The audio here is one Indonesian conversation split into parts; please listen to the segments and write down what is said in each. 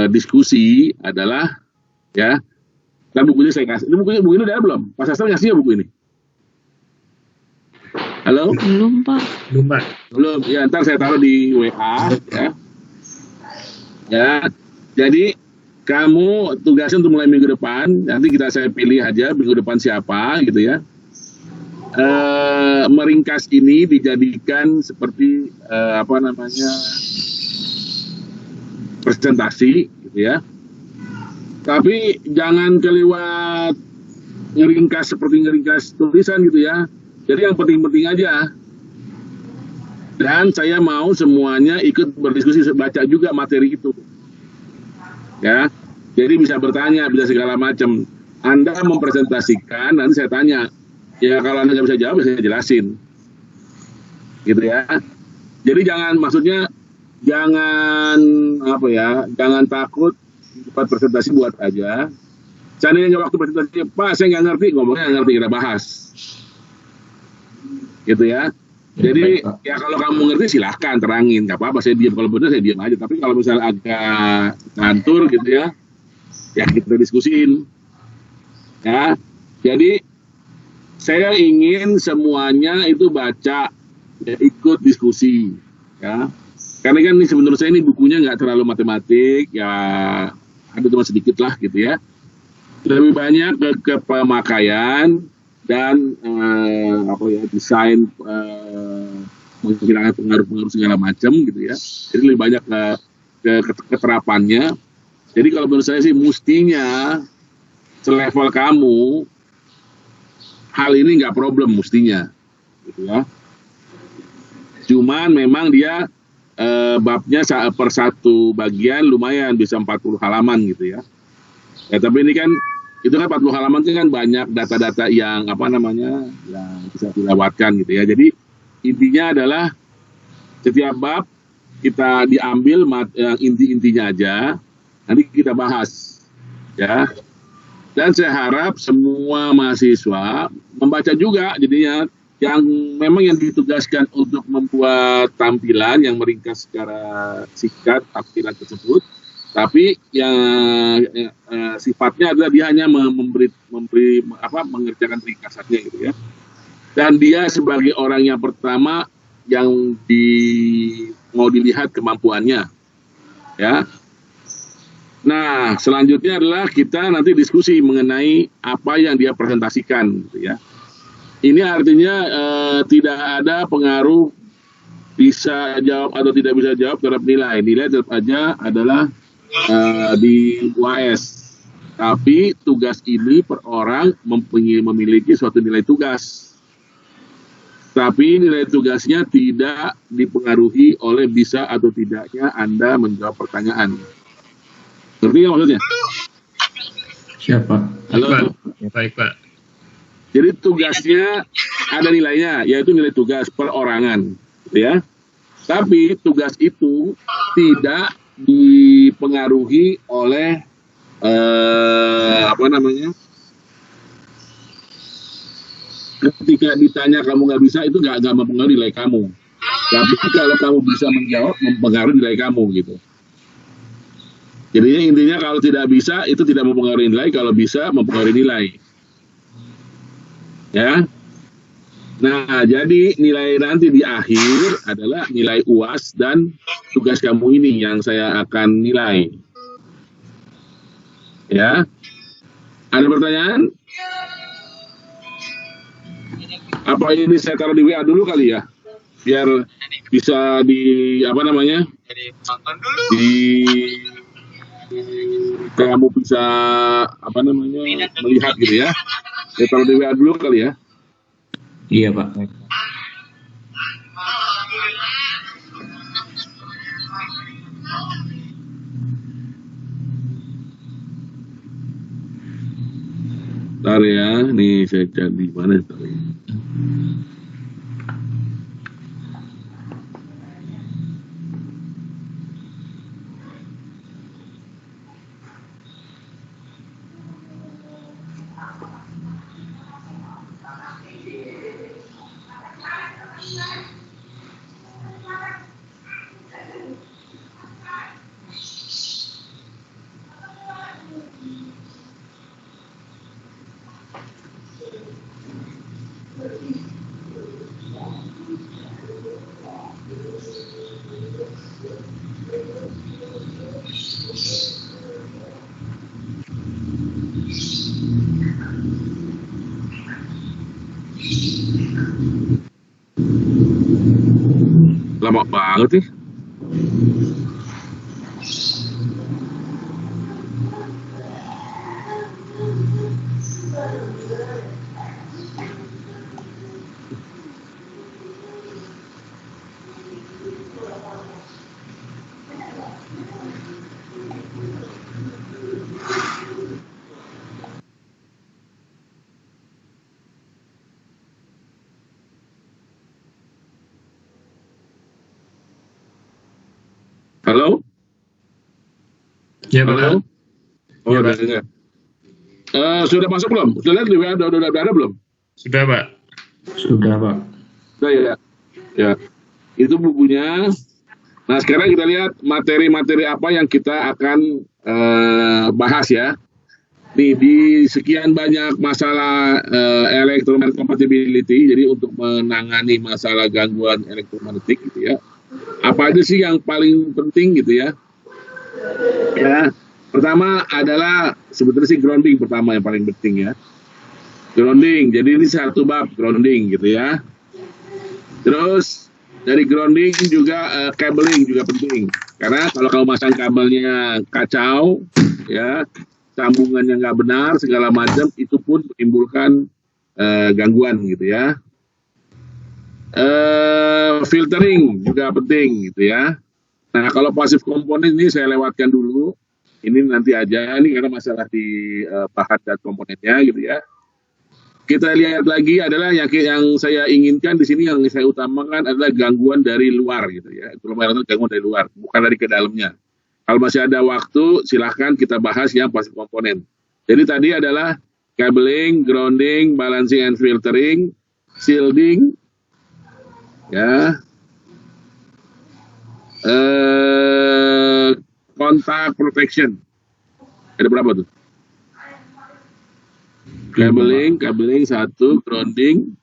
diskusi adalah ya, kan bukunya saya kasih. Ini buku ini udah ada belum? Pak Sastra ngasih ya buku ini? Halo? Belum, Pak. Belum. Ya, ntar saya taruh di WA ya. Ya. Jadi kamu tugasnya untuk mulai minggu depan, nanti saya pilih aja minggu depan siapa gitu ya. Meringkas ini dijadikan seperti presentasi gitu ya. Tapi jangan kelewat ngeringkas tulisan gitu ya. Jadi yang penting-penting aja. Dan saya mau semuanya ikut berdiskusi, baca juga materi itu. Ya. Jadi bisa bertanya, bisa segala macam. Anda mempresentasikan, nanti saya tanya. Ya kalau Anda nggak bisa jawab, saya jelasin. Gitu ya. Jadi jangan jangan takut buat presentasi buat aja. Seandainya waktu presentasi, Pak saya nggak ngerti, ngomongnya nggak ngerti, kita bahas. Gitu ya. Jadi ya kalau kamu ngerti silahkan terangin, nggak apa-apa, saya diam. Kalau benar saya diam aja. Tapi kalau misalnya agak ngantur gitu ya kita diskusiin. Ya, jadi saya ingin semuanya itu baca, ya, ikut diskusi. Ya, karena kan ini menurut saya ini bukunya nggak terlalu matematik, ya ada cuma sedikit lah gitu ya. Lebih banyak ke pemakaian dan desain, menghilangkan pengaruh-pengaruh segala macam gitu ya. Jadi lebih banyak ke keterapannya. Jadi kalau menurut saya sih mestinya selevel kamu hal ini nggak problem mestinya, gitu ya. Cuman memang dia babnya per satu bagian lumayan bisa 40 halaman gitu ya. Ya tapi ini kan itu kan 40 halaman itu kan banyak data-data yang yang bisa dilewatkan gitu ya. Jadi intinya adalah setiap bab kita diambil yang inti-intinya aja, nanti kita bahas ya. Dan saya harap semua mahasiswa membaca juga, jadinya yang memang yang ditugaskan untuk membuat tampilan yang meringkas secara singkat tampilan tersebut, tapi yang sifatnya adalah dia hanya mengerjakan ringkasannya gitu ya. Dan dia sebagai orang yang pertama yang mau dilihat kemampuannya, ya. Nah, selanjutnya adalah kita nanti diskusi mengenai apa yang dia presentasikan, gitu ya. Ini artinya tidak ada pengaruh bisa jawab atau tidak bisa jawab terhadap nilai. Nilai tetap aja adalah di UAS. Tapi tugas ini per orang memiliki suatu nilai tugas. Tapi nilai tugasnya tidak dipengaruhi oleh bisa atau tidaknya Anda menjawab pertanyaan. Ngerti nggak maksudnya? Siapa? Halo. Baik, Pak. Jadi tugasnya ada nilainya, yaitu nilai tugas perorangan, ya. Tapi tugas itu tidak dipengaruhi oleh ketika ditanya kamu nggak bisa, itu nggak mempengaruhi nilai kamu. Tapi kalau kamu bisa menjawab, mempengaruhi nilai kamu gitu. Jadinya intinya kalau tidak bisa itu tidak mempengaruhi nilai, kalau bisa mempengaruhi nilai. Ya. Nah, jadi nilai nanti di akhir adalah nilai UAS dan tugas kamu ini yang saya akan nilai. Ya. Ada pertanyaan? Apa ini saya taruh di WA dulu kali ya? Biar bisa kamu bisa melihat gitu ya. Saya taruh di WA dulu kali ya. Iya, Pak. Bentar ya, nih saya cari mana tadi. Lama banget nih. Halo? Ya, Pak. Halo? Oh, Ya, udah Pak. dengar. Sudah masuk belum? Sudah lihat udah ada belum? Sudah, Pak. Sudah, Pak. Sudah ya. Ya. Itu bukunya. Nah, sekarang kita lihat materi-materi apa yang kita akan bahas ya. Nih, di sekian banyak masalah electromagnetic compatibility, jadi untuk menangani masalah gangguan elektromagnetik gitu ya. Apa aja sih yang paling penting gitu ya? Ya, pertama adalah sebetulnya sih grounding pertama yang paling penting ya. Grounding, jadi ini satu bab grounding gitu ya. Terus dari grounding juga cabling juga penting. Karena kalau kamu masang kabelnya kacau, ya sambungannya nggak benar segala macam, itu pun menimbulkan gangguan gitu ya. Filtering juga penting gitu ya. Nah, kalau pasif komponen ini saya lewatkan dulu. Ini nanti aja, ini karena masalah di bahan dan komponennya gitu ya. Kita lihat lagi adalah yang saya inginkan di sini, yang saya utamakan adalah gangguan dari luar gitu ya. Itu gangguan dari luar, bukan dari ke dalamnya. Kalau masih ada waktu, silahkan kita bahas yang pasif komponen. Jadi tadi adalah cabling, grounding, balancing and filtering, shielding, ya, contact protection. Ada berapa tuh? Cabling satu, grounding,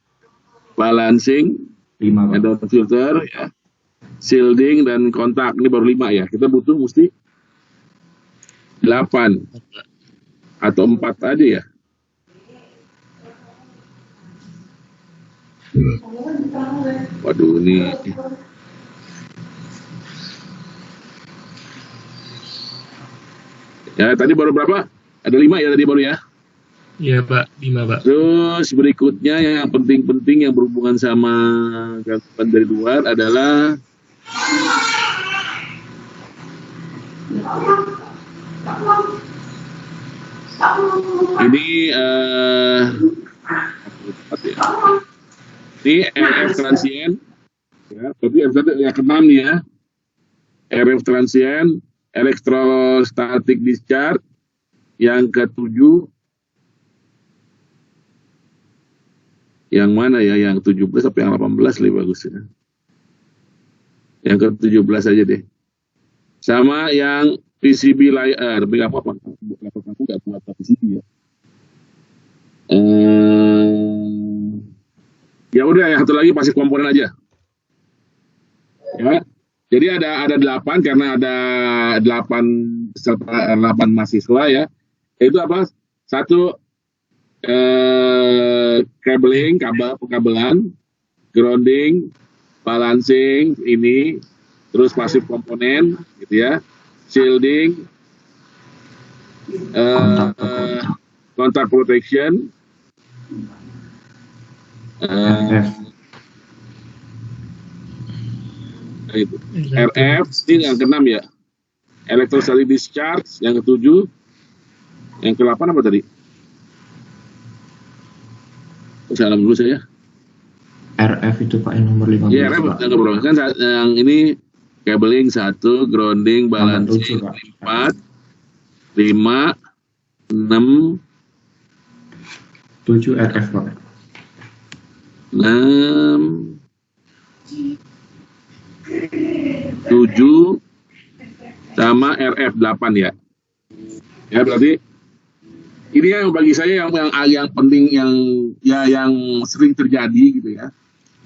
balancing, 5, Pak. and filter, ya, shielding dan kontak. Ini baru 5 ya. Kita butuh mesti 8 atau 4 aja ya. Waduh, ini ya tadi baru berapa? Ada 5 ya tadi baru ya. Iya, Pak. 5, Pak. Terus berikutnya yang penting-penting yang berhubungan sama gangguan dari luar adalah ini ini RF transient ya, tapi yang keenam nih ya, RF transient, electrostatic discharge, yang ketujuh yang mana ya, yang 17 sampai yang 18 lebih bagus ya. Yang ke-17 aja deh. Sama yang PCB layer, tapi nggak apa-apa, aku nggak buat PCB ya. Ya udah, yang satu lagi pasif komponen aja. Ya. Jadi ada 8 karena ada 8 mahasiswa ya. Itu apa? Satu, cabling, pengkabelan, grounding, balancing ini, terus pasif komponen gitu ya, shielding, contact protection, itu RF ini yang ke-6 ya, electrostatic discharge yang ke-7, yang ke-8 apa tadi? Salam dulu saya. RF itu, Pak, yang nomor 15. Iya, RF yang nomor kan yang ini cabling 1, grounding, balancing 4, 5, 6, 7 RF, Pak. 6, 7 sama RF 8 ya. Ya berarti ini yang bagi saya yang penting, yang sering terjadi gitu ya.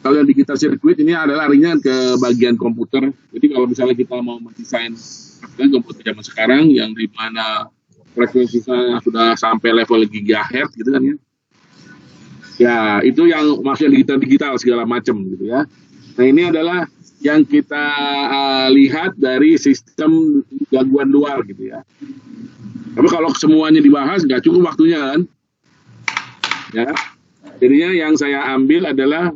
Kalau yang digital circuit ini adalah larinya ke bagian komputer. Jadi kalau misalnya kita mau mendesain komputer zaman sekarang yang di mana frekuensinya sudah sampai level gigahertz gitu kan ya. Ya, itu yang maksudnya digital segala macam gitu ya. Nah, ini adalah yang kita lihat dari sistem gangguan luar gitu ya. Tapi kalau semuanya dibahas nggak cukup waktunya kan, ya. Jadinya yang saya ambil adalah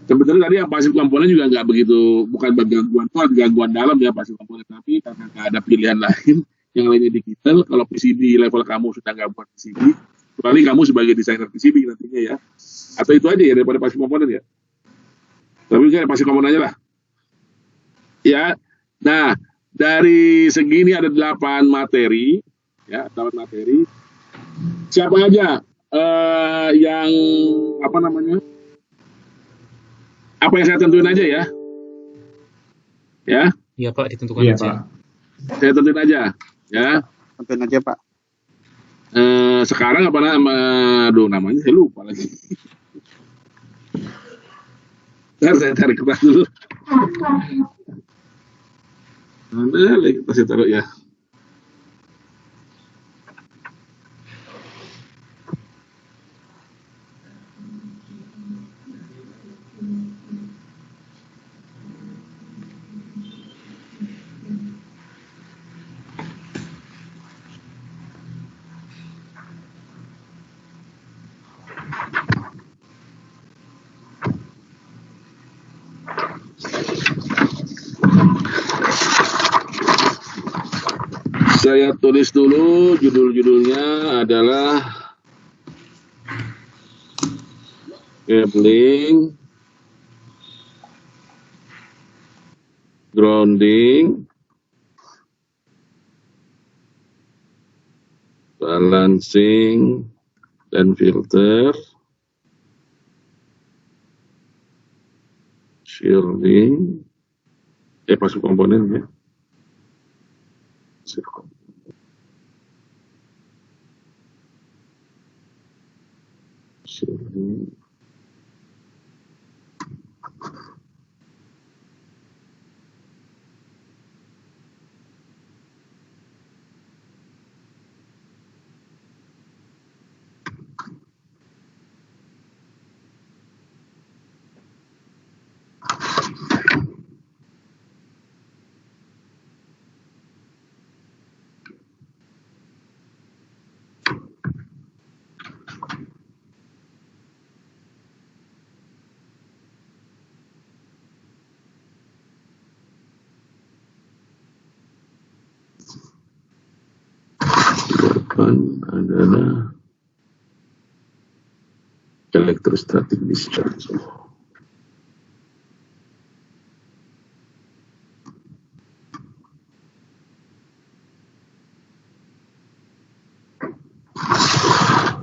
sebetulnya tadi yang pasif komponen juga nggak begitu, bukan gangguan luar, gangguan dalam ya pasif komponen, tapi karena nggak ada pilihan lain, yang lainnya digital. Kalau PCB level kamu sudah nggak buat PCB, kecuali kamu sebagai desainer PCB nantinya ya. Atau itu aja ya daripada pasif komponen ya. Tapi kan pasif komponen aja lah. Ya, nah dari segini ada 8 materi, ya 8 materi. Siapa aja yang apa namanya? Apa yang saya tentuin aja ya? Ya. Iya Pak, ditentukan Iya, aja. Pak. Saya tentuin aja, ya. Tentuin aja Pak. Sekarang apa namanya saya lupa lagi. Ntar saya cari kertas dulu. Mana lagi kertas saya taruh ya? Saya tulis dulu judul-judulnya adalah cabling, grounding, balancing, dan filter, shielding, pasif komponen ya. Shielding. Depan adalah electrostatic discharge.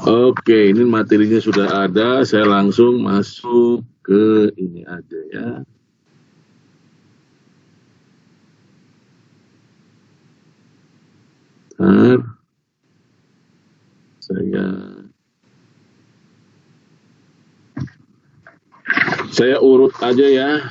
Oke, ini materinya sudah ada, saya langsung masuk ke ini aja ya. Bentar. Saya urut aja ya.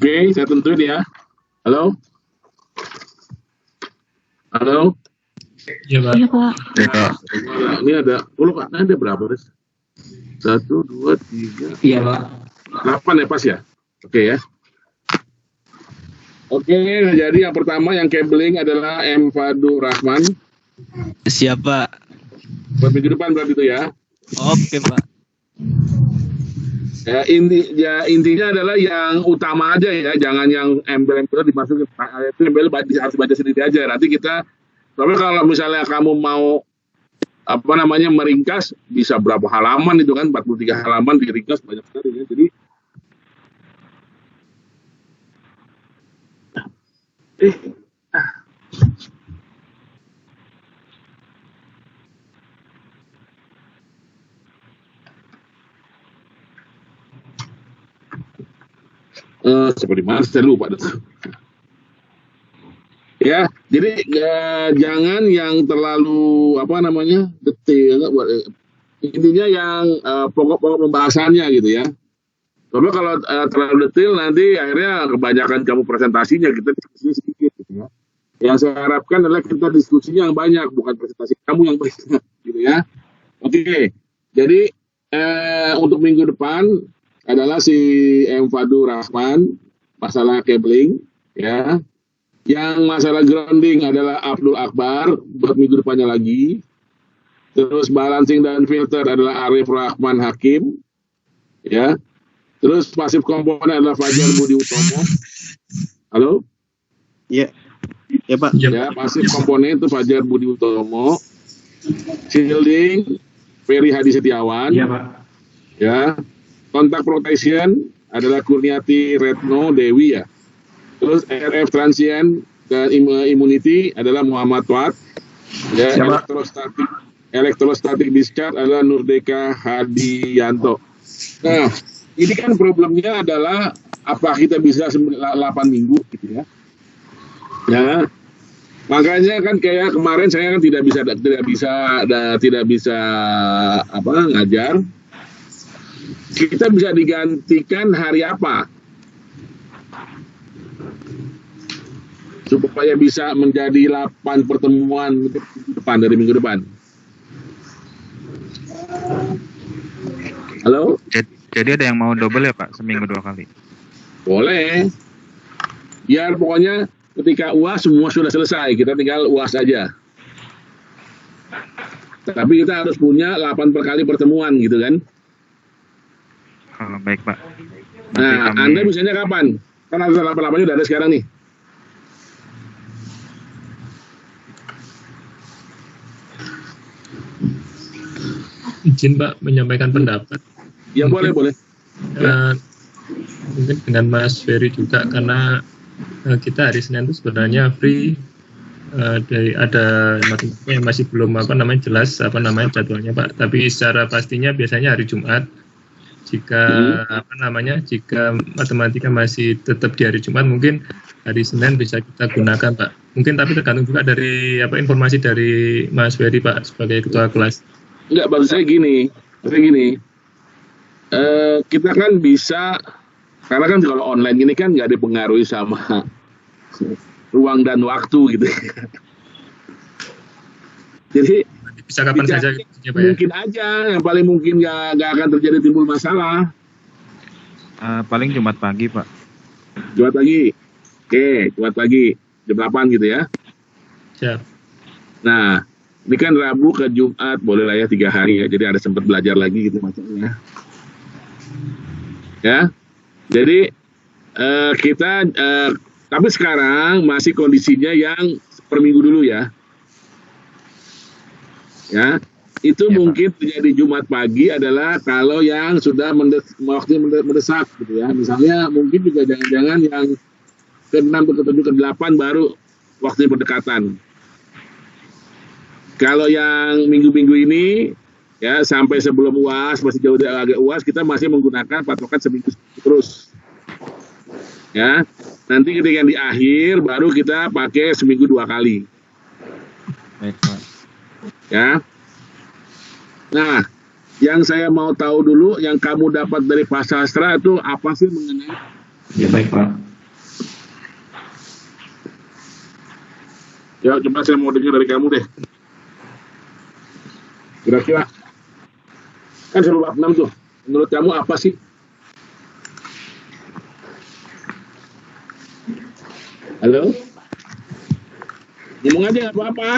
Oke, saya tentuin ya. Halo? Halo? Iya, Pak. Iya, Pak. Ini ada, Pak, ada berapa? 1, 2, 3, Iya, Pak. 8 ya, pas ya? Oke ya. Oke, jadi yang pertama yang cabling adalah M. Fadul Rahman. Siapa? Buat minggu depan berarti itu ya. Oke, Pak. Ya, intinya adalah yang utama aja ya, jangan yang embel-embel dimasukin. Itu embel harus baca sendiri aja. Nanti kita, tapi kalau misalnya kamu mau meringkas, bisa berapa halaman itu kan, 43 halaman diringkas banyak sekali ya. Jadi seperti mana saya lupa. Ya, jadi jangan yang terlalu detail. Intinya yang pokok-pokok pembahasannya gitu ya. Tapi kalau terlalu detail nanti akhirnya kebanyakan kamu presentasinya, kita diskusinya sedikit gitu ya. Yang saya harapkan adalah kita diskusinya yang banyak, bukan presentasi kamu yang banyak gitu ya. Oke. Jadi untuk minggu depan adalah si M. Fadul Rahman, masalah cabling ya. Yang masalah grounding adalah Abdul Akbar, buat minggu depannya lagi. Terus balancing dan filter adalah Arif Rahman Hakim. Ya. Terus pasif komponen adalah Fajar Budi Utomo. Halo? Iya. Ya, Pak. Ya, pasif komponen itu Fajar Budi Utomo. Shielding Ferry Hadi Setiawan. Iya, Pak. Ya. Kontak protection adalah Kurniati Retno Dewi ya. Terus RF transient dan immunity adalah Muhammad Wat. Ya, elektrostatik discharge adalah Nurdeka Hadianto. Nah, ini kan problemnya adalah apa kita bisa 8 minggu gitu ya. Ya. Makanya kan kayak kemarin saya kan tidak bisa ngajar. Kita bisa digantikan hari apa? Supaya bisa menjadi 8 pertemuan dari minggu depan. Halo? Jadi ada yang mau double ya Pak, seminggu 2 kali? Boleh. Biar pokoknya ketika UAS semua sudah selesai, kita tinggal UAS aja. Tapi kita harus punya 8 per kali pertemuan gitu kan. Kalau baik Pak. Nah, Anda misalnya kapan? Kan ada 8-8-nya udah ada sekarang nih. Izin Pak menyampaikan pendapat. Ya mungkin, boleh. Mungkin dengan Mas Ferry juga, karena kita hari Senin itu sebenarnya free. Ada matematika yang masih belum jelas jadwalnya Pak. Tapi secara pastinya biasanya hari Jumat. Jika jika matematika masih tetap di hari Jumat, mungkin hari Senin bisa kita gunakan Pak. Mungkin tapi tergantung juga dari informasi dari Mas Ferry Pak sebagai ketua kelas. Enggak, maksud saya gini. Kita kan bisa, karena kan kalau online ini kan nggak dipengaruhi sama ruang dan waktu gitu. Jadi bisa kapan saja gitu, ya, Pak, mungkin aja, yang paling mungkin nggak akan terjadi timbul masalah. Paling Jumat pagi Pak. Jumat pagi. Oke, Jumat pagi jam 8 gitu ya. Siap. Nah, ini kan Rabu ke Jumat, boleh lah ya 3 hari ya, jadi ada sempat belajar lagi gitu macamnya. Ya, jadi kita tapi sekarang masih kondisinya yang per minggu dulu ya. Ya, itu ya, mungkin Pak. Terjadi Jumat pagi adalah kalau yang sudah waktunya mendesak gitu ya. Misalnya mungkin juga jangan-jangan yang ke-6, ke-7, ke-8 baru waktunya berdekatan. Kalau yang minggu-minggu ini ya sampai sebelum UAS, masih jauh dari agak UAS, kita masih menggunakan patokan seminggu terus. Ya, nanti ketika di akhir baru kita pakai seminggu 2 kali. Baik Pak. Ya. Nah, yang saya mau tahu dulu, yang kamu dapat dari Pak Sastra itu apa sih mengenai? Ya baik Pak. Ya, coba saya mau dengar dari kamu deh. Kira-kira kan seru bab 6 tuh. Menurut kamu apa sih? Halo? Ngomong aja nggak apa-apa.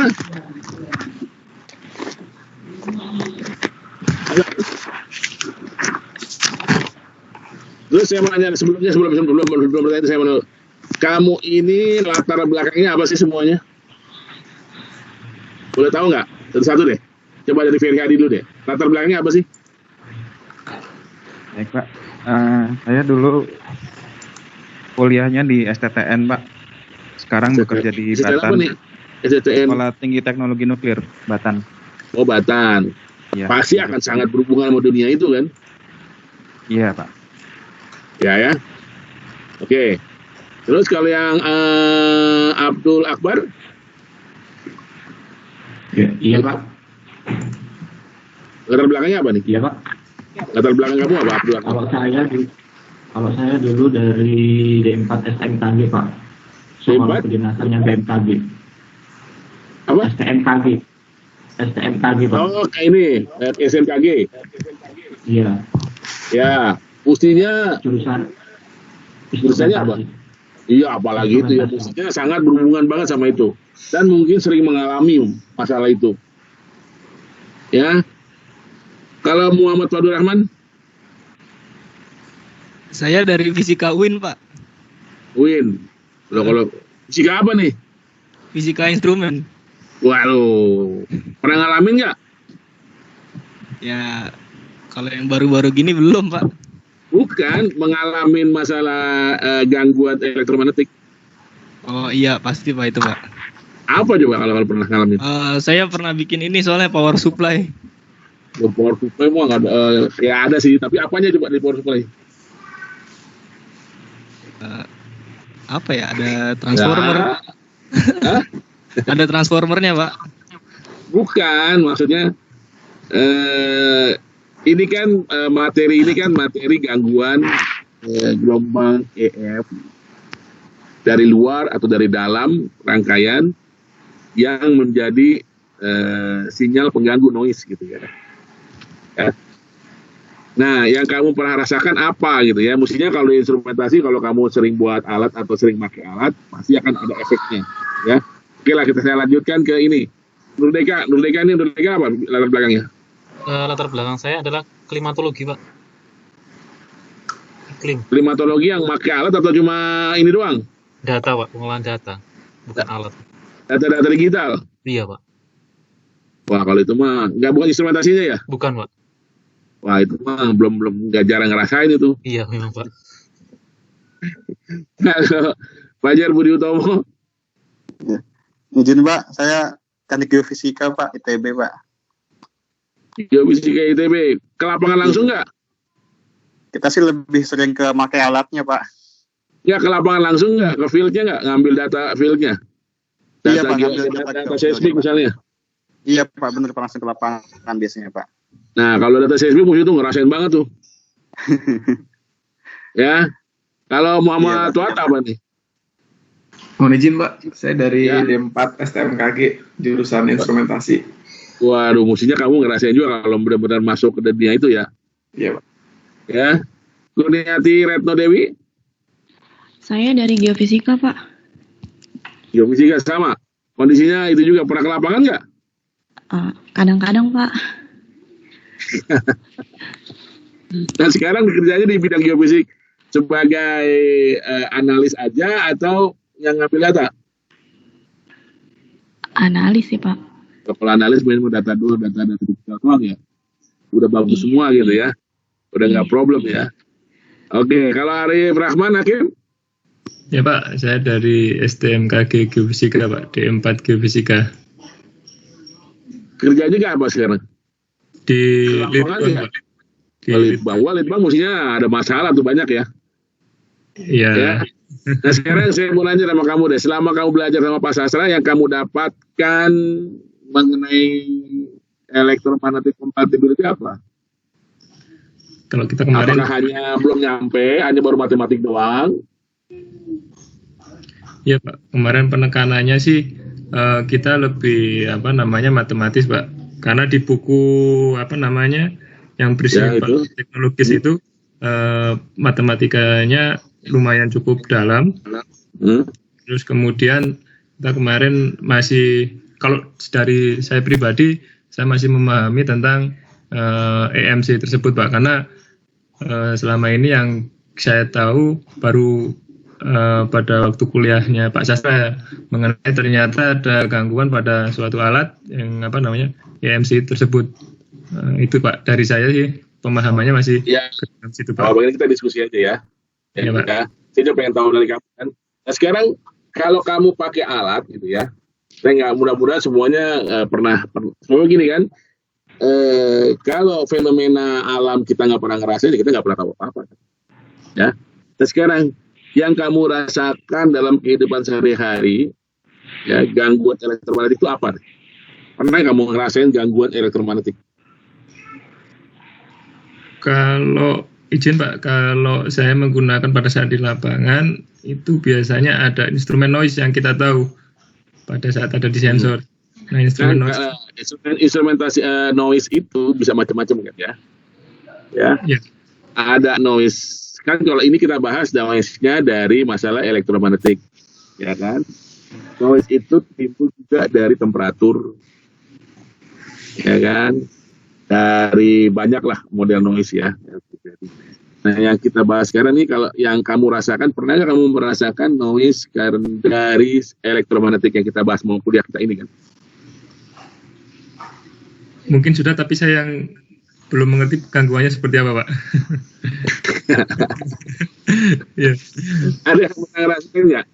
Halo? Terus saya mau nanya sebelum bertanya saya mau, kamu ini latar belakangnya apa sih semuanya? Boleh tahu nggak? Satu deh. Coba dari Ferry Hadi dulu deh. Latar belakangnya apa sih? Baik Pak. Saya dulu kuliahnya di STTN Pak. Sekarang bekerja di STTN apa Batan. nih? STTN. Sekolah Tinggi Teknologi Nuklir Batan. Oh, Batan. Iya. Pasti akan sangat berhubungan sama dunia itu kan? Iya Pak. Ya. Oke. Terus kalau yang Abdul Akbar? Iya Pak. Latar belakangnya apa nih? Iya Pak. Latar belakang kamu apa, Abdul Akbar? Kalau saya dulu dari D4 STMKG Pak. Sekolah D4? kedinasannya BMKG. Apa? STMKG Pak. Oh, kayak ini, SMKG. Iya. Ya, mestinya jurusannya apa? Iya, apalagi itu ya, mestinya sangat berhubungan banget sama itu. Dan mungkin sering mengalami masalah itu. Ya. Kalau Muhammad Fadul Rahman? Saya dari fisika UIN, Pak. Win. Kalau fisika apa nih? Fisika instrumen. Waduh. Pernah ngalamin nggak? Ya, kalau yang baru-baru gini belum, Pak. Bukan, mengalami masalah gangguan elektromagnetik. Oh iya, pasti Pak itu, Pak. Apa coba kalau pernah ngalamin? Saya pernah bikin ini soalnya power supply. Power supply mau nggak ada, ya ada sih, tapi apanya coba di power supply? Apa ya? Ada transformer. Ya. Hah? Ada transformernya, Pak. Bukan, maksudnya ini kan materi gangguan gelombang EF dari luar atau dari dalam rangkaian yang menjadi sinyal pengganggu noise gitu ya. Nah, yang kamu pernah rasakan apa gitu ya? Mestinya kalau instrumentasi, kalau kamu sering buat alat atau sering pakai alat, pasti akan ada efeknya ya. Oke lah, saya lanjutkan ke ini. Nurdeka apa latar belakangnya? Latar belakang saya adalah klimatologi, Pak. Iklim. Klimatologi yang pakai alat atau cuma ini doang? Data, Pak. Pengolahan data. Bukan alat. Data-data digital? Iya, Pak. Wah, kalau itu mah nggak bukan instrumentasinya ya? Bukan, Pak. Wah, itu mah belum nggak jarang ngerasain itu. Iya, memang, Pak. Fajar Budi Utomo. Ya. Izin Pak, saya teknik geofisika Pak, ITB Pak. Geofisika ITB, ke lapangan langsung nggak? Kita sih lebih sering ke pakai alatnya Pak. Ya, ke lapangan langsung nggak? Ke fieldnya nggak? Ngambil data fieldnya? Iya Pak, Data seismik misalnya? Iya Pak, bener Pak, langsung ke lapangan biasanya Pak. Nah, kalau data seismik musuh itu ngerasain banget tuh. Ya, kalau Muhammad Tuat apa nih? Mohon izin Pak, saya dari Ya. D4 STMKG, jurusan instrumentasi. Waduh, mestinya kamu ngerasain juga kalau benar-benar masuk ke dunia itu ya. Iya Pak. Ya, Kurniati Retno Dewi, Saya dari geofisika, Pak. geofisika sama. Kondisinya itu juga pernah ke lapangan nggak? Kadang-kadang, Pak. Nah, sekarang kerjanya di bidang geofisik sebagai analis aja atau yang ngambil data? Analis sih, Pak. Kalau analis main data dulu, data digital doang ya. Udah bagus semua gitu ya. Udah nggak problem ya. Oke, kalau Arif Rahman Hakim? Ya Pak, saya dari STMKG Geofisika Pak, D4 Geofisika. Kerjanya nggak apa sekarang? Di Lapangan Litbang ya? Pak. Litbang mestinya ada masalah tuh banyak ya. Iya. Ya. Nah, sekarang saya mau nanya sama kamu deh, selama kamu belajar sama Pak Sastra, yang kamu dapatkan mengenai electromagnetic compatibility apa? Kalau kita kemarin, Apakah hanya belum nyampe, hanya baru matematik doang? ya Pak, kemarin penekanannya sih kita lebih matematis, Pak. Karena di buku yang bersifat teknologis itu matematikanya lumayan cukup dalam. Terus kemudian kita kemarin masih, kalau dari saya pribadi, saya masih memahami tentang EMC tersebut, Pak. Karena selama ini yang saya tahu baru pada waktu kuliahnya Pak Sastra mengenai ternyata ada gangguan pada suatu alat yang EMC tersebut. Itu Pak, dari saya sih pemahamannya masih ke dalam situ, Pak. Begini kita diskusi aja ya. Ya, Pak. Ya. Saya juga pengen tahu dari kamu kan. Nah sekarang kalau kamu pakai alat gitu ya, saya nggak mudah-mudahan semuanya pernah semua gini kan. Kalau fenomena alam kita nggak pernah ngerasain, kita nggak pernah tahu apa-apa. Ya. Nah sekarang yang kamu rasakan dalam kehidupan sehari-hari, ya gangguan elektromagnetik itu apa? Pernah kamu ngerasain gangguan elektromagnetik? Kalau izin Pak, kalau saya menggunakan pada saat di lapangan itu biasanya ada instrumen noise yang kita tahu pada saat ada di sensor. Nah, instrumen noise. Instrumentasi noise itu bisa macam-macam kan ya? Ya. Ada noise. Kan kalau ini kita bahas noise-nya dari masalah elektromagnetik, ya kan? Noise itu timbul juga dari temperatur, ya kan? Dari banyaklah model noise ya. Nah, yang kita bahas sekarang ini, kalau yang kamu rasakan, pernah nggak kamu merasakan noise dari elektromagnetik yang kita bahas mau kuliah kita ini kan? Mungkin sudah, tapi saya yang belum mengerti gangguannya seperti apa, Pak. Ya. Ada yang pernah ngerasain nggak?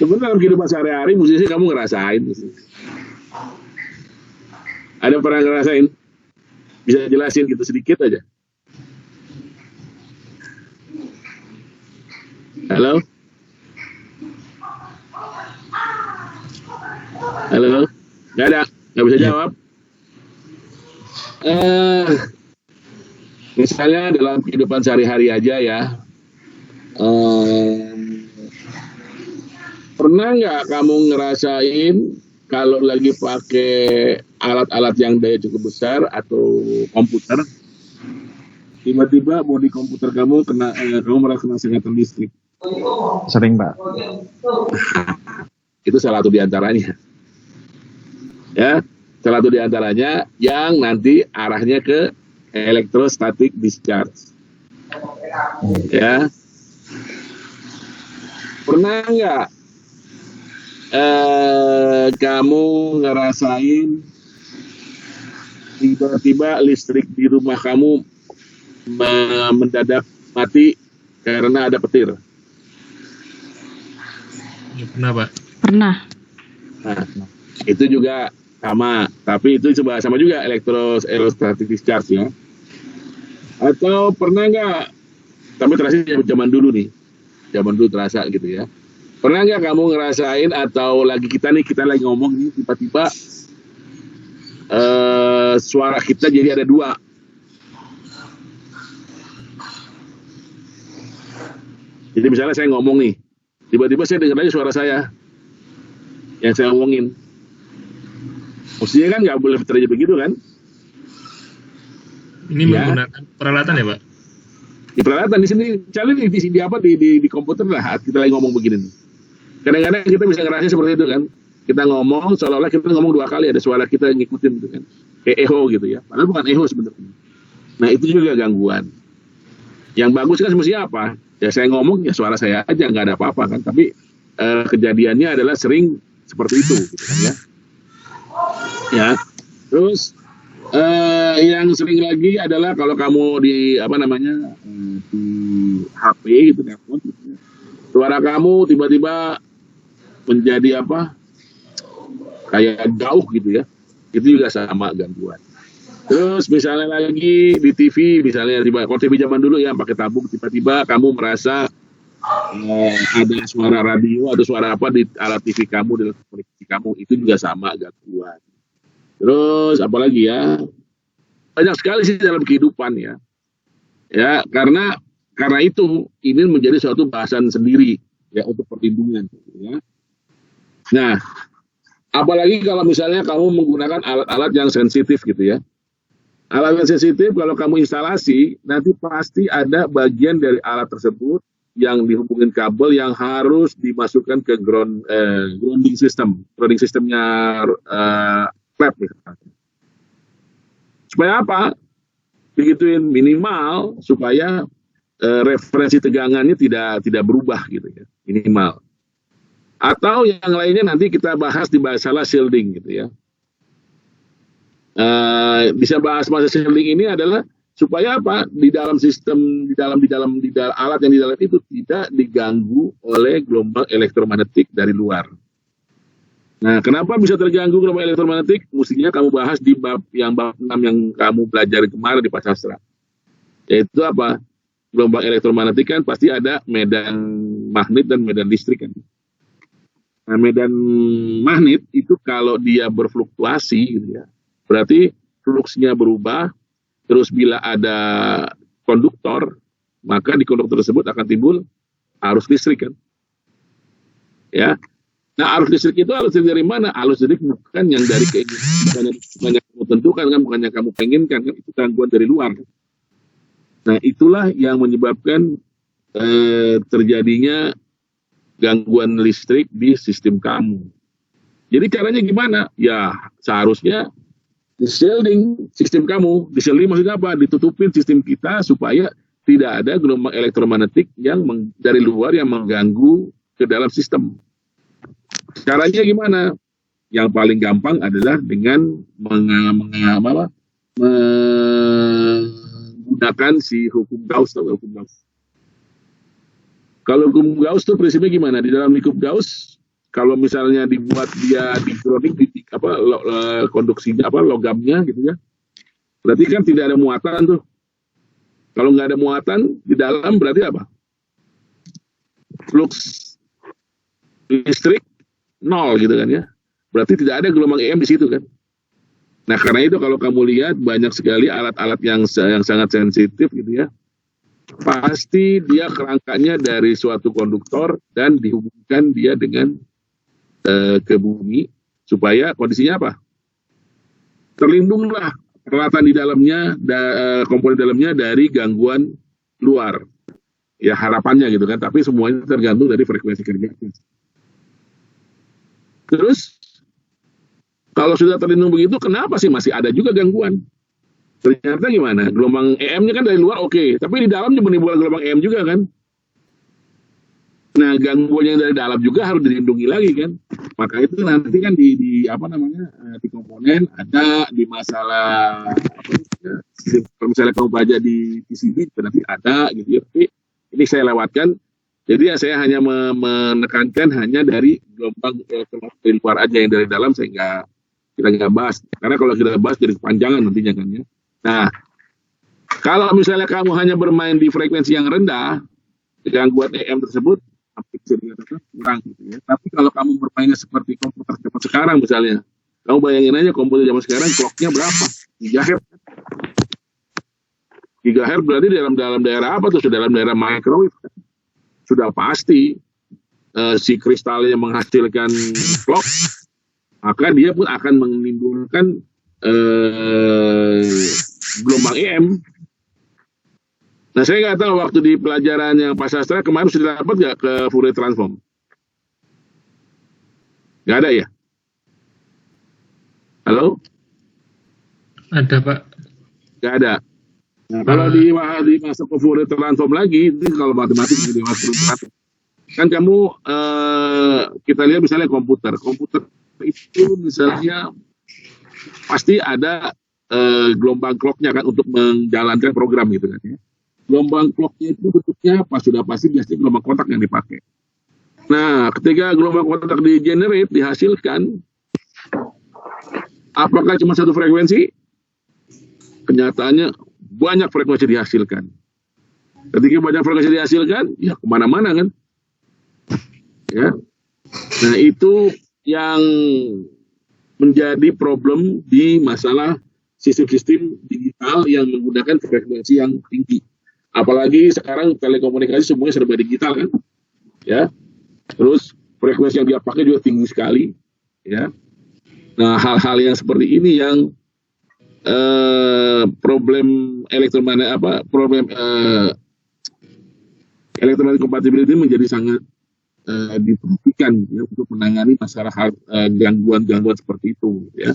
Sebenarnya dalam kehidupan sehari-hari musisi kamu ngerasain. Ada yang pernah ngerasain? Bisa jelasin gitu sedikit aja. Halo? Halo? Nggak ada? Nggak bisa jawab? Misalnya dalam kehidupan sehari-hari aja ya, pernah nggak kamu ngerasain kalau lagi pakai alat-alat yang daya cukup besar atau komputer, tiba-tiba bodi komputer kamu kamu merasakan sengatan listrik? Sering, Pak. Itu salah satu diantaranya. Ya, salah satu diantaranya yang nanti arahnya ke electrostatic discharge. Ya, pernah nggak kamu ngerasain tiba-tiba listrik di rumah kamu mendadak mati karena ada petir? Ya, pernah, Pak. Pernah. Nah, itu juga sama, tapi itu coba sama juga electrostatic discharge ya. Atau pernah nggak, tapi terasa zaman dulu terasa gitu ya. Pernah nggak kamu ngerasain atau kita lagi ngomong nih, tiba-tiba suara kita jadi ada dua. Jadi misalnya saya ngomong nih, tiba-tiba saya dengar aja suara saya yang saya ngomongin. Mestinya kan nggak boleh terjadi begitu kan? Ini menggunakan peralatan ya, Pak? Di peralatan di sini, misalnya di komputer lah, kita lagi ngomong begini nih. Kadang-kadang kita bisa ngerasain seperti itu kan? Kita ngomong seolah-olah kita ngomong dua kali, ada suara kita ngikutin gitu kan? Kayak echo gitu ya. Padahal bukan echo sebenarnya. Nah itu juga gangguan. Yang bagus kan semestinya apa? Ya saya ngomong ya suara saya aja, nggak ada apa-apa kan? Tapi kejadiannya adalah sering seperti itu, gitu kan ya? Ya, terus yang sering lagi adalah kalau kamu di di HP gitu, telepon, suara kamu tiba-tiba menjadi kayak jauh gitu ya, itu juga sama gangguan. Terus misalnya lagi di TV, misalnya kalau TV zaman dulu ya pakai tabung, tiba-tiba kamu merasa ada suara radio atau suara apa di alat TV kamu, di televisi kamu, itu juga sama gangguan. Terus apalagi ya, banyak sekali sih dalam kehidupan ya. Ya, karena itu ini menjadi suatu bahasan sendiri ya untuk perlindungan ya. Nah, apalagi kalau misalnya kamu menggunakan alat-alat yang sensitif gitu ya. Alat yang sensitif kalau kamu instalasi, nanti pasti ada bagian dari alat tersebut yang dihubungin kabel yang harus dimasukkan ke grounding systemnya klep misalnya. Supaya apa? Digituin minimal supaya referensi tegangannya tidak berubah gitu ya, minimal. Atau yang lainnya nanti kita bahas di masalah shielding gitu ya. Bisa bahas masalah shielding ini adalah supaya apa? Di dalam sistem, di dalam alat yang di dalam itu tidak diganggu oleh gelombang elektromagnetik dari luar. Nah, kenapa bisa terganggu gelombang elektromagnetik? Mestinya kamu bahas di bab 6 yang kamu belajar kemarin di Pasastra. Yaitu apa? Gelombang elektromagnetik kan pasti ada medan magnet dan medan listrik kan. Nah, medan magnet itu kalau dia berfluktuasi gitu ya, berarti fluksnya berubah, terus bila ada konduktor, maka di konduktor tersebut akan timbul arus listrik kan. Ya. Nah, arus listrik itu arus listrik dari mana? Arus listrik bukan yang dari keinginan, bukan yang kamu tentukan kan, bukan yang kamu penginkan kan, itu gangguan dari luar. Nah, itulah yang menyebabkan terjadinya gangguan listrik di sistem kamu. Jadi caranya gimana? Ya, seharusnya di-shielding sistem kamu. Di-shielding maksudnya apa? Ditutupin sistem kita supaya tidak ada gelombang elektromagnetik yang dari luar yang mengganggu ke dalam sistem. Caranya gimana? Yang paling gampang adalah dengan menggunakan si hukum Gauss. Hukum Gauss. Kalau hukum Gauss itu prinsipnya gimana? Di dalam hukum Gauss, kalau misalnya dibuat dia di grounding, konduksinya logamnya gitu ya, berarti kan tidak ada muatan tuh. Kalau nggak ada muatan di dalam berarti apa? Flux listrik 0 gitu kan ya. Berarti tidak ada gelombang EM di situ kan. Nah, karena itu kalau kamu lihat banyak sekali alat-alat yang sangat sensitif gitu ya. Pasti dia kerangkanya dari suatu konduktor dan dihubungkan dia dengan ke bumi supaya kondisinya apa? Terlindunglah peralatan di dalamnya, komponen dalamnya dari gangguan luar. Ya harapannya gitu kan, tapi semuanya tergantung dari frekuensi kerjanya. Terus kalau sudah terlindung begitu, kenapa sih masih ada juga gangguan? Ternyata gimana? Gelombang EM-nya kan dari luar oke, tapi di dalam menimbulkan gelombang EM juga kan. Nah, gangguan yang dari dalam juga harus dilindungi lagi kan. Maka itu nanti kan di komponen ada di masalah misalnya kamu baca di PCB nanti ada gitu ya. Tapi ini saya lewatkan. Jadi ya saya hanya menekankan hanya dari gelombang dari luar aja, yang dari dalam saya kita nggak bahas. Karena kalau kita bahas jadi kepanjangan nantinya kan ya. Nah, kalau misalnya kamu hanya bermain di frekuensi yang rendah, gangguan EM tersebut hampir bisa dikatakan kurang gitu ya. Tapi kalau kamu bermainnya seperti komputer zaman sekarang misalnya, kamu bayangin aja komputer zaman sekarang clocknya berapa? GHz. GHz berarti dalam daerah apa tuh? Dalam daerah microwave. Sudah pasti si kristalnya menghasilkan clock, maka dia pun akan menimbulkan gelombang EM. Nah, saya nggak tahu waktu di pelajaran yang Pasastra kemarin sudah dapat nggak ke Fourier transform? Nggak ada ya? Halo? Ada, Pak. Nggak ada. Nah, kalau di masuk ke Fourier transform lagi, itu kalau matematik di Fourier transform. Kan kamu kita lihat misalnya komputer itu misalnya pasti ada gelombang clocknya kan untuk menjalankan program gitu kan ya. Gelombang clocknya itu bentuknya sudah pasti biasanya gelombang kontak yang dipakai. Nah, ketika gelombang kontak dihasilkan, apakah cuma satu frekuensi? Kenyataannya banyak frekuensi dihasilkan. Ketika banyak frekuensi dihasilkan, ya kemana-mana kan. Ya. Nah, itu yang menjadi problem di masalah sistem-sistem digital yang menggunakan frekuensi yang tinggi. Apalagi sekarang telekomunikasi semuanya serba digital kan, ya. Terus frekuensi yang dia pakai juga tinggi sekali, ya. Nah, hal-hal yang seperti ini yang problem elektromagnetik elektromagnetic compatibility menjadi sangat diperhatikan ya, untuk menangani masalah gangguan-gangguan seperti itu, ya.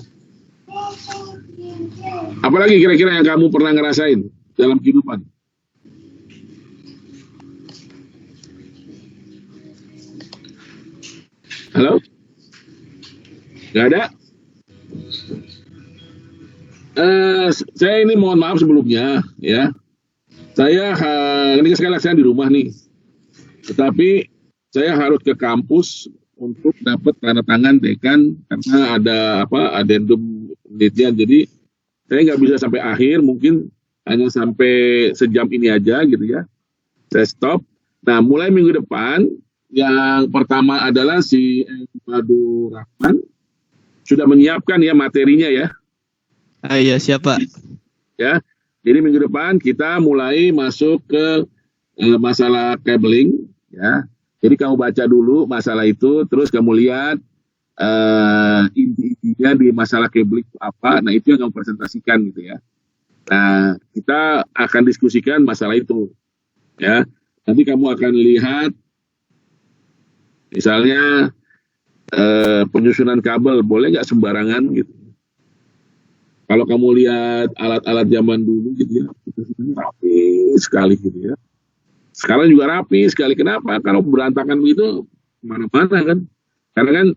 Apalagi kira-kira yang kamu pernah ngerasain dalam kehidupan? Halo? Nggak ada? Saya ini mohon maaf sebelumnya, ya. Saya ini sekali lagi saya di rumah nih, tetapi saya harus ke kampus untuk dapat tanda tangan dekan karena ada adendum penelitian. Jadi saya nggak bisa sampai akhir, mungkin hanya sampai sejam ini aja gitu ya. Saya stop. Nah, mulai minggu depan yang pertama adalah si Madu Rahman sudah menyiapkan ya materinya ya. Iya, siapa? Ya, jadi minggu depan kita mulai masuk ke masalah cabling, ya. Jadi kamu baca dulu masalah itu, terus kamu lihat inti-intinya di masalah cabling itu apa. Nah, itu yang kamu presentasikan gitu ya. Nah, kita akan diskusikan masalah itu, ya. Nanti kamu akan lihat, misalnya penyusunan kabel boleh nggak sembarangan gitu. Kalau kamu lihat alat-alat zaman dulu gitu ya, itu rapi sekali gitu ya. Sekarang juga rapi sekali. Kenapa? Kalau berantakan begitu, mana-mana kan. Karena kan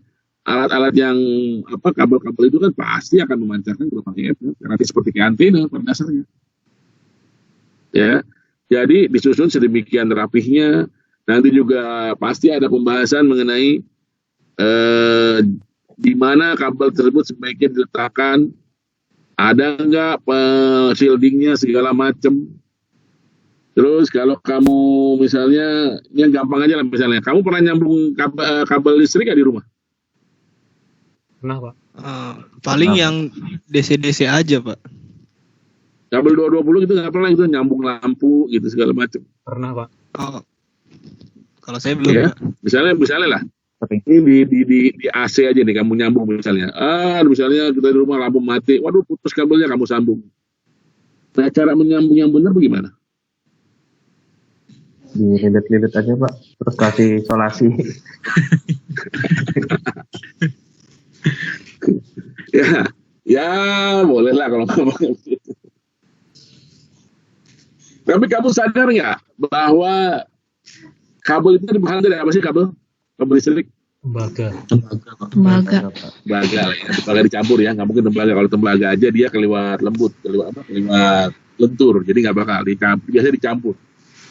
alat-alat yang kabel-kabel itu kan pasti akan memancarkan gelombang EF, karena seperti antena pada dasarnya. Ya, jadi disusun sedemikian rapihnya. Nanti juga pasti ada pembahasan mengenai di mana kabel tersebut sebaiknya diletakkan. Ada nggak shieldingnya segala macam. Terus kalau kamu misalnya, ini yang gampang aja lah misalnya, kamu pernah nyambung kabel listrik nggak di rumah? Pernah, Pak. Paling yang DC-DC aja, Pak. Kabel 220 gitu nggak pernah gitu, nyambung lampu gitu segala macam. Pernah, Pak. Oh, kalau saya belum. Ya. Misalnya lah, ini di AC aja nih kamu nyambung misalnya. Misalnya kita di rumah lampu mati, waduh putus kabelnya, kamu sambung. Nah, cara menyambung yang benar bagaimana? Dililit-lilit aja Pak, terus kasih isolasi. ya boleh lah kalau kamu. Tapi kamu sadar nggak bahwa kabel itu dibahan dari apa sih kabel listrik? Tembaga. Tembaga lah ya. Tembaga dicampur ya, nggak mungkin tembaga. Kalau tembaga aja dia kelewat lembut, kelewat lentur, jadi nggak bakal biasanya dicampur.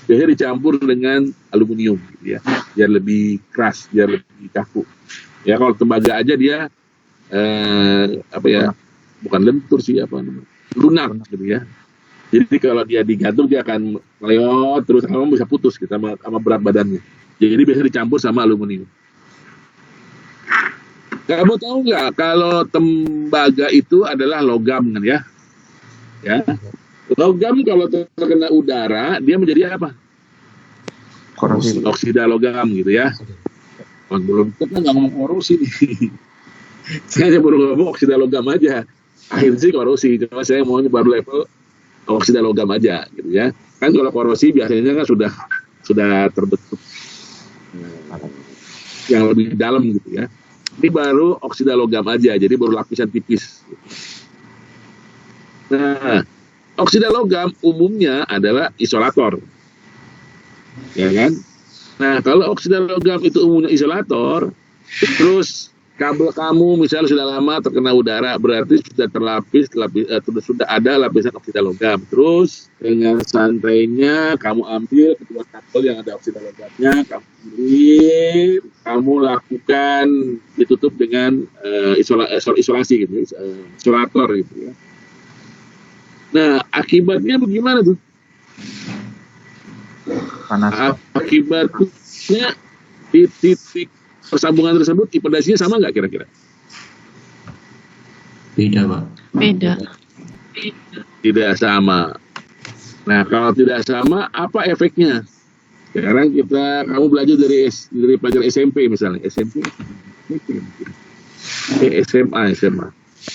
Biasanya dicampur dengan aluminium, gitu ya, biar lebih keras, biar lebih kaku. Ya kalau tembaga aja dia bukan lentur sih, lunak gitu ya. Jadi kalau dia digantung dia akan melewat terus, kamu bisa putus gitu sama berat badannya. Jadi biasanya dicampur sama aluminium. Kamu tahu nggak kalau tembaga itu adalah logam kan ya? Ya. Logam kalau terkena udara dia menjadi apa? Korosi. Oksida logam gitu ya. Belum kita nggak ngomong korosi nih. Saya baru ngomong oksida logam aja. Akhirnya sih korosi. Cuma saya mau baru level oksida logam aja gitu ya. Kan kalau korosi biasanya kan sudah terbentuk yang lebih dalam gitu ya. Ini baru oksida logam aja, jadi baru lapisan tipis. Nah, oksida logam umumnya adalah isolator, ya kan? Nah, kalau oksida logam itu umumnya isolator, terus kabel kamu misalnya sudah lama terkena udara, berarti sudah sudah ada lapisan oksida logam. Terus dengan santainya kamu ambil kedua kabel yang ada oksida logamnya, kamu pilih, kamu lakukan ditutup dengan isolasi gitu, isolator gitu ya. Nah, akibatnya bagaimana tuh? Panas. Akibatnya di titik persambungan tersebut impedasinya sama nggak kira-kira? Beda, Pak. beda. Tidak sama. Nah, kalau tidak sama, apa efeknya? Sekarang kamu belajar dari pelajaran SMP misalnya, SMA.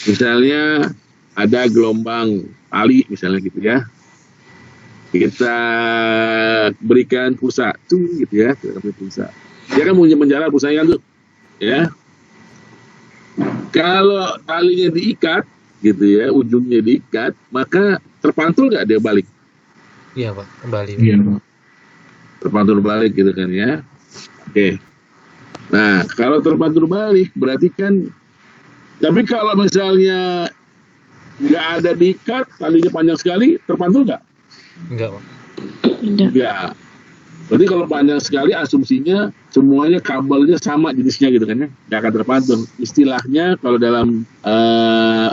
Misalnya ada gelombang tali misalnya gitu ya. Kita berikan pulsa tuh gitu ya, kita beri pulsa. Dia kan punya menjalar pulsanya tuh, ya. Kalau talinya diikat gitu ya, ujungnya diikat, maka terpantul nggak dia balik? Iya Pak, kembali. Iya Pak. Terpantul balik gitu kan ya. Oke. Nah, kalau terpantul balik berarti kan, tapi kalau misalnya nggak ada diikat, talinya panjang sekali, terpantul nggak? Enggak Pak. Enggak. Berarti kalau panjang sekali asumsinya semuanya kabelnya sama jenisnya gitu kan ya, nggak akan terpantul. Istilahnya kalau dalam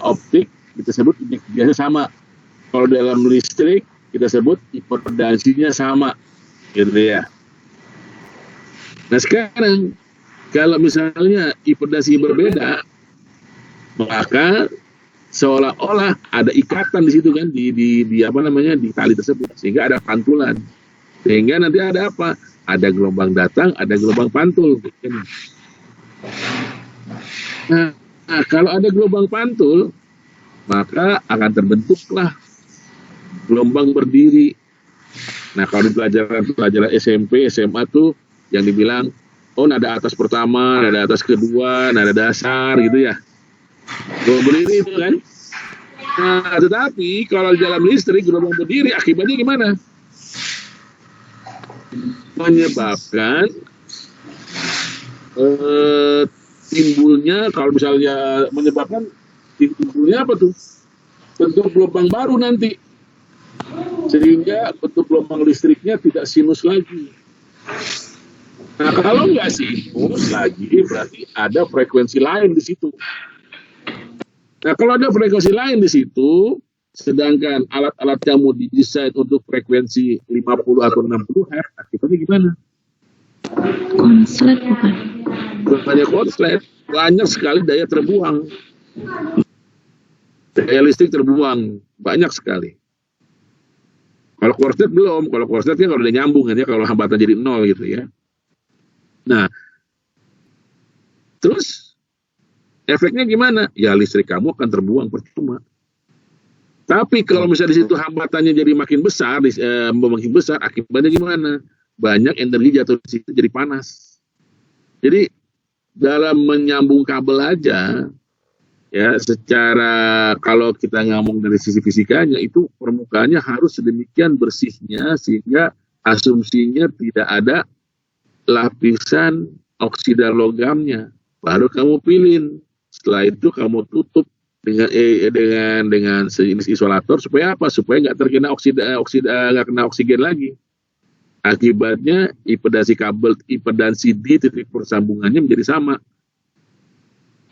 optik kita sebut biasa sama. Kalau dalam listrik kita sebut impedansinya sama. Gitu ya. Nah sekarang kalau misalnya impedansi berbeda, maka seolah-olah ada ikatan di situ kan di di tali tersebut, sehingga ada pantulan. Sehingga nanti ada apa? Ada gelombang datang, ada gelombang pantul. Nah, kalau ada gelombang pantul, maka akan terbentuklah gelombang berdiri. Nah, kalau di pelajaran SMP, SMA tuh yang dibilang, oh nada atas pertama, nada atas kedua, nada dasar gitu ya. Gelombang berdiri itu kan. Nah, tetapi kalau di dalam listrik gelombang berdiri akibatnya gimana? Menyebabkan timbulnya, kalau misalnya menyebabkan timbulnya apa tuh? Bentuk gelombang baru nanti. Sehingga bentuk gelombang listriknya tidak sinus lagi. Nah, kalau nggak sinus lagi, berarti ada frekuensi lain di situ. Nah, kalau ada frekuensi lain di situ, sedangkan alat-alat kamu didesain untuk frekuensi 50 atau 60 Hz, akibatnya gimana? Konslet bukan? Banyak konslet, banyak sekali daya terbuang. Daya listrik terbuang, banyak sekali. Kalau korslet belum, kalau korslet kan kalau udah nyambung kan ya, kalau hambatan jadi 0 gitu ya. Nah, terus efeknya gimana? Ya listrik kamu akan terbuang percuma. Tapi kalau misalnya di situ hambatannya jadi makin besar, akibatnya gimana? Banyak energi jatuh di situ jadi panas. Jadi dalam menyambung kabel aja, ya secara kalau kita ngomong dari sisi fisikanya itu permukaannya harus sedemikian bersihnya sehingga asumsinya tidak ada lapisan oksida logamnya. Baru kamu pilih. Setelah itu kamu tutup dengan sejenis isolator supaya apa? Supaya nggak terkena nggak kena oksigen lagi. Akibatnya impedansi di titik persambungannya menjadi sama.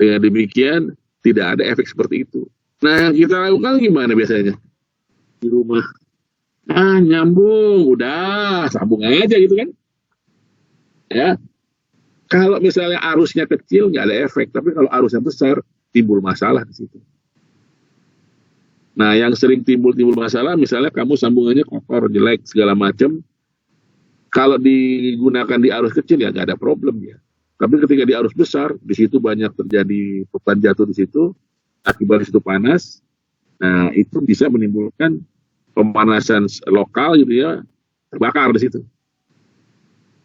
Dengan demikian tidak ada efek seperti itu. Nah, yang kita lakukan gimana biasanya? Di rumah. Ah, nyambung, udah, sambung aja gitu kan. Ya. Kalau misalnya arusnya kecil, nggak ada efek. Tapi kalau arusnya besar, timbul masalah di situ. Nah, yang sering timbul masalah, misalnya kamu sambungannya kotor, jelek, segala macam. Kalau digunakan di arus kecil, ya nggak ada problem ya. Tapi ketika di arus besar, di situ banyak terjadi beban jatuh di situ, akibat di situ panas. Nah, itu bisa menimbulkan pemanasan lokal gitu ya, terbakar di situ.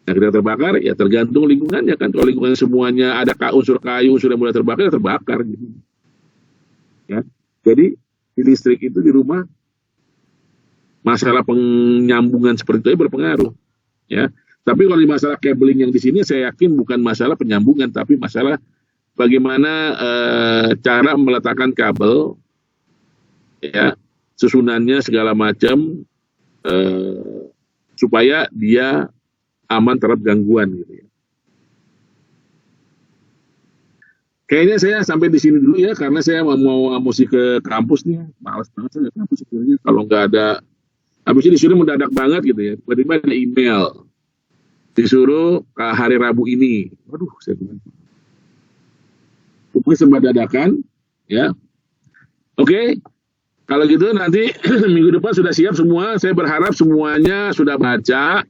Nah, ketika terbakar, ya tergantung lingkungannya kan. Kalau lingkungan semuanya ada unsur kayu, unsur yang mudah terbakar, ya terbakar gitu. Ya. Jadi, di listrik itu di rumah, masalah penyambungan seperti itu berpengaruh. Ya. Tapi kalau di masalah cabling yang di sini, saya yakin bukan masalah penyambungan, tapi masalah bagaimana cara meletakkan kabel, ya, susunannya segala macam, supaya dia aman terhadap gangguan gitu ya. Kayaknya saya sampai di sini dulu ya, karena saya mau mesti ke kampus nih, malas banget saya ke kampus sebenarnya kalau nggak ada. Habis ini disuruh mendadak banget gitu ya, tiba-tiba ada email disuruh ke hari Rabu ini. Waduh, saya bilang. Pokoknya serba dadakan, ya. Oke, kalau gitu nanti minggu depan sudah siap semua. Saya berharap semuanya sudah baca,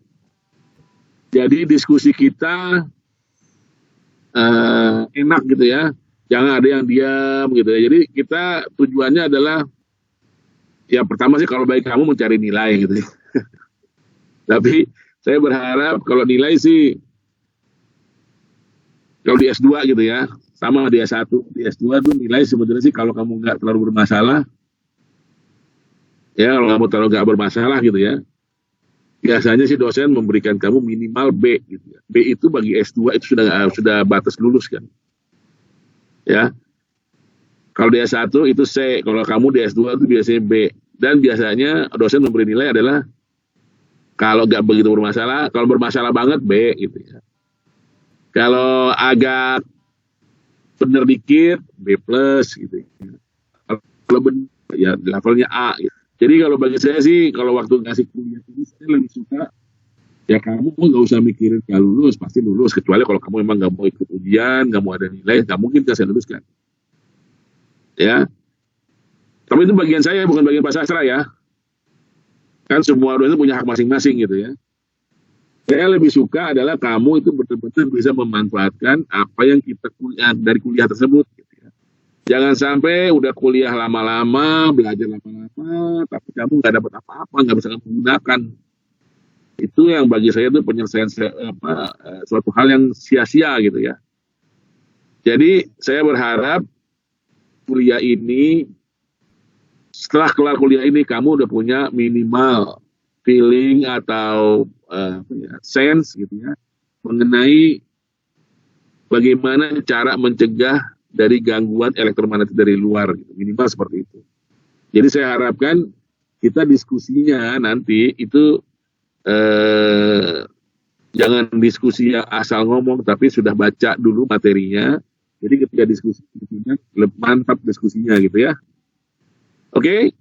Jadi diskusi kita enak gitu ya, jangan ada yang diam gitu ya. Jadi kita tujuannya adalah ya pertama sih kalau bagi kamu mencari nilai gitu ya. Tapi saya berharap kalau nilai sih kalau di S2 gitu ya, sama di S1, di S2 tuh nilai sebenarnya sih kalau kamu nggak terlalu bermasalah, ya kalau kamu terlalu nggak bermasalah gitu ya, biasanya sih dosen memberikan kamu minimal B gitu ya. B itu bagi S2 itu sudah batas lulus kan. Ya. Kalau di S1 itu C, kalau kamu di S2 itu biasanya B. Dan biasanya dosen memberi nilai adalah kalau nggak begitu bermasalah, kalau bermasalah banget B gitu ya. Kalau agak bener dikit B plus gitu ya. Kalau bener ya levelnya A gitu. Jadi kalau bagi saya sih kalau waktu ngasih kuliah ini saya lebih suka ya kamu nggak usah mikirin nggak lulus, pasti lulus, kecuali kalau kamu memang nggak mau ikut ujian, nggak mau ada nilai, nggak mungkin saya luluskan ya. Tapi itu bagian saya, bukan bagian Pak Sastra ya, kan semua dosen punya hak masing-masing gitu ya. Saya lebih suka adalah kamu itu betul-betul bisa memanfaatkan apa yang kita kuliah dari kuliah tersebut gitu ya. Jangan sampai udah kuliah lama-lama, belajar lama-lama, tapi kamu nggak dapat apa-apa, nggak bisa menggunakan. Itu yang bagi saya itu penyelesaian suatu hal yang sia-sia gitu ya. Jadi saya berharap kuliah ini, setelah kelar kuliah ini kamu udah punya minimal feeling atau sense gitu ya mengenai bagaimana cara mencegah dari gangguan elektromagnetik dari luar gitu. Minimal seperti itu. Jadi saya harapkan kita diskusinya nanti itu jangan diskusi yang asal ngomong, tapi sudah baca dulu materinya. Jadi ketika diskusinya mantap diskusinya gitu ya. Oke.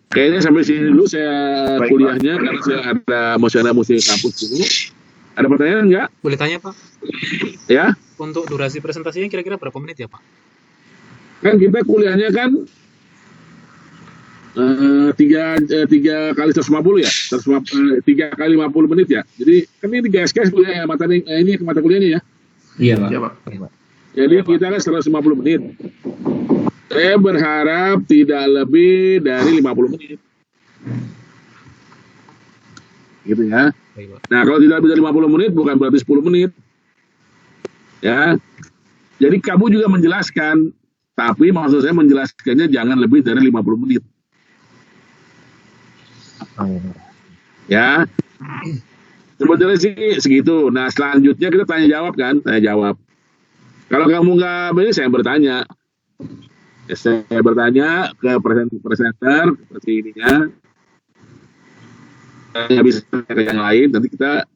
Kayaknya sampai sini dulu saya kuliahnya karena saya ada musim kampus dulu. Ada pertanyaan enggak? Boleh tanya, Pak? Ya. Untuk durasi presentasinya kira-kira berapa menit ya, Pak? Kan kita kuliahnya kan 3 kali 150 ya, 3 kali 50 menit ya. Jadi kan ini 3 SKS kuliah ya, ini mata kuliahnya ya. Iya, Pak. Iya, Pak. Jadi kita kan 150 menit. Saya berharap tidak lebih dari 50 menit. Gitu ya. Nah, kalau tidak lebih dari 50 menit bukan berarti 10 menit. Ya. Jadi kamu juga menjelaskan, tapi maksud saya menjelaskannya jangan lebih dari 50 menit. Ya. Sebetulnya sih segitu. Nah, selanjutnya kita tanya jawab kan, tanya jawab. Kalau kamu nggak boleh, saya bertanya. Ya, saya bertanya ke presenter seperti ininya. Saya bisa ke yang lain, nanti kita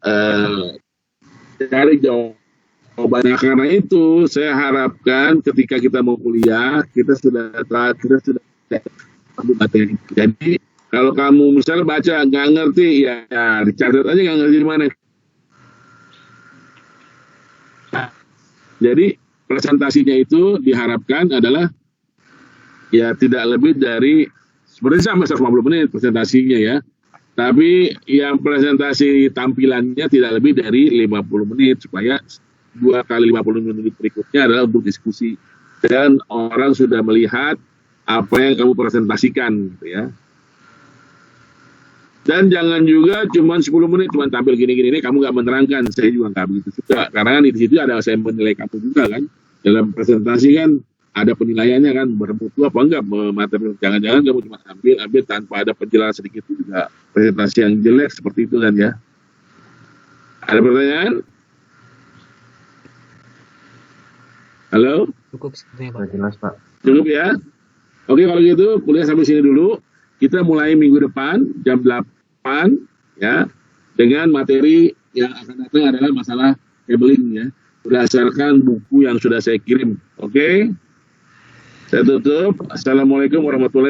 cari jawabannya. Karena itu saya harapkan ketika kita mau kuliah kita sudah materi. Jadi kalau kamu misalnya baca nggak ngerti ya dicatat aja nggak ngerti di mana. Jadi presentasinya itu diharapkan adalah ya tidak lebih dari sebenarnya sampai 150 menit presentasinya ya. Tapi yang presentasi tampilannya tidak lebih dari 50 menit supaya 2 kali 50 menit berikutnya adalah untuk diskusi dan orang sudah melihat apa yang kamu presentasikan gitu ya. Dan jangan juga cuma 10 menit cuma tampil gini-gini kamu nggak menerangkan. Saya juga nggak begitu suka karena di situ ada saya menilai kamu juga kan. Dalam presentasi kan ada penilaiannya kan, bermutu apa enggak materi. Jangan-jangan kamu cuma ambil tanpa ada penjelasan sedikit itu juga presentasi yang jelek seperti itu kan ya. Ada pertanyaan? Halo? Cukup sepertinya, Pak. Jelas, Pak. Cukup ya? Oke, kalau gitu kuliah sampai sini dulu. Kita mulai minggu depan jam 8 ya dengan materi yang akan datang adalah masalah cabling ya berdasarkan buku yang sudah saya kirim. Oke? Saya tutup. Assalamualaikum warahmatullahi wabarakatuh.